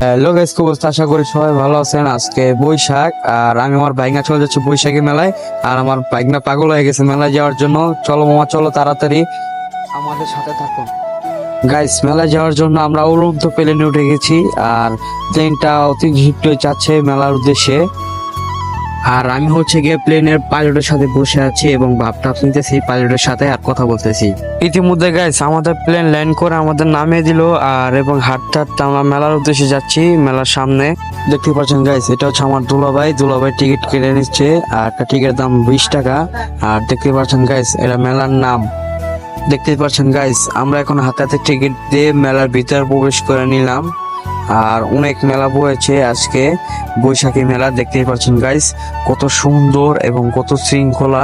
Hello guys, খুব আশা করি সবাই ভালো আছেন। আজকে বৈশাখ আর আমি আমার বাইক না চলে যাচ্ছি বৈশাখী মেলায়। আর আমার বাইক না পাগল হয়ে গেছে মেলায় যাওয়ার জন্য। চলো মামা, চলো তাড়াতাড়ি আমাদের সাথে থাকুন। গাইস, মেলায় যাওয়ার জন্য আমরা উড়ন্ত প্লেনে উঠে গেছি। আর প্লেনটা অতি শীঘ্রই যাচ্ছে মেলার উদ্দেশ্যে। আর আমি হচ্ছে গিয়ে প্লেনের পাইলটের সাথে বসে আছি এবং ভাবটা নিতেছি পাইলটের সাথে আর কথা বলতেছি। ইতিমধ্যে গাইস আমাদের প্লেন ল্যান্ড করে আমাদের নামিয়ে দিল। আর এবং হাঁটতে হাঁটতে আমরা মেলার উদ্দেশ্যে যাচ্ছি, মেলার সামনে। দেখতে পাচ্ছেন গাইস, এটা হচ্ছে আমার দুলাভাই টিকিট কেটে নিচ্ছে। আর একটা টিকিটের দাম 20 টাকা। আর দেখতে পাচ্ছেন গাইস, এটা মেলার নাম। দেখতে পাচ্ছেন গাইস, আমরা এখন হাতে হাতে টিকিট দিয়ে মেলার ভিতরে প্রবেশ করে নিলাম। আর অনেক মেলা বয়েছে আজকে, বৈশাখী মেলা। দেখতেই পাচ্ছেন গাইস, কত সুন্দর এবং কত শৃঙ্খলা।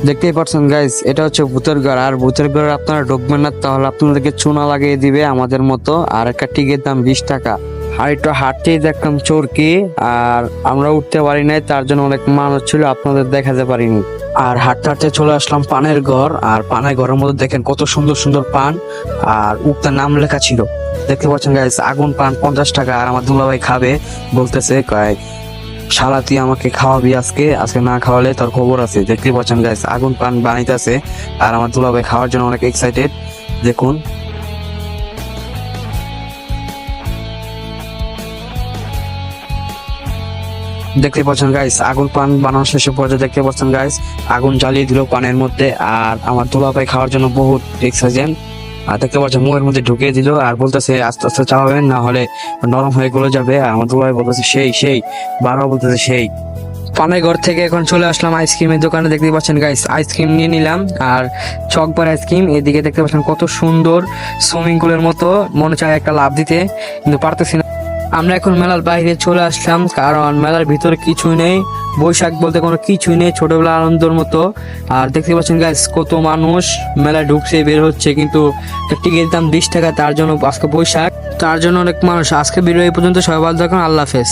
দেখতেই পাচ্ছেন গাইস, এটা হচ্ছে ভূতের ঘর। আর ভূতের ঘরে আপনারা ঢুকবেন না, তাহলে আপনাদেরকে চুনা লাগিয়ে দিবে আমাদের মতো। আর একটা টিকিটের দাম 20 টাকা। আর একটু হাঁটতেই দেখলাম চোরকি। আর আমরা উঠতে পারি নাই, তার জন্য অনেক মানুষ ছিল, আপনাদের দেখাতে পারিনি। আর হাঁটতে হাঁটতে চলে আসলাম পানের ঘর। আর পানের ঘরের মধ্যে দেখেন কত সুন্দর সুন্দর পান। আর উপরে নাম লেখা ছিল। দেখতে পাচ্ছেন গাইস, আগুন পান 50 টাকা। আর আমার দুলাভাই খাবে, বলতেছে শালা তুই আমাকে খাওয়াবি আজকে, আজকে না খাওয়ালে তোর খবর আছে। দেখতে পাচ্ছেন গাইস, আগুন পান বানাইতেছে। আর আমার দুলাভাই খাওয়ার জন্য অনেক এক্সাইটেড। দেখুন, দেখতে পাচ্ছেন গাইস, আগুন পান বানানো শেষের পর্যায়ে দেখতে পাচ্ছেন গাইস, আগুন জ্বালিয়ে দিল পানের মধ্যে। আর আমার দুলাভাই খাওয়ার জন্য বহুত এক্সাইটেড। আর দেখতে পাচ্ছেন মুখের মধ্যে ঢুকিয়ে দিল। আর বলতেছে আস্তে আস্তে চাওয়াবেন, না হলে নরম হয়ে গলে যাবে। আর আমার দুলাভাই বলতেছে সেই সেই, বারবার বলতেছে সেই। পানের ঘর থেকে এখন চলে আসলাম আইসক্রিমের দোকানে। দেখতে পাচ্ছেন গাইস, আইসক্রিম নিয়ে নিলাম। আর চকবার আইসক্রিম। এদিকে দেখতে পাচ্ছেন কত সুন্দর, সুইমিং পুলের মতো, মনে চায় একটা লাফ দিতে, কিন্তু পারতেছি না। আমরা এখন মেলার বাইরে চলে আসলাম, কারণ মেলার ভিতরে কিছুই নেই। বৈশাখ বলতে কোনো কিছুই নেই, ছোটবেলা আনন্দের মতো। আর দেখতে পাচ্ছেন গাইস, কত মানুষ মেলায় ঢুকছে বের হচ্ছে, কিন্তু টিকিটের দাম 20 টাকা। তার জন্য আজকে বৈশাখ, তার জন্য অনেক মানুষ। আজকে ভিডিও এই পর্যন্ত, সবাই ভালো থাকুন, আল্লাহ হাফেজ।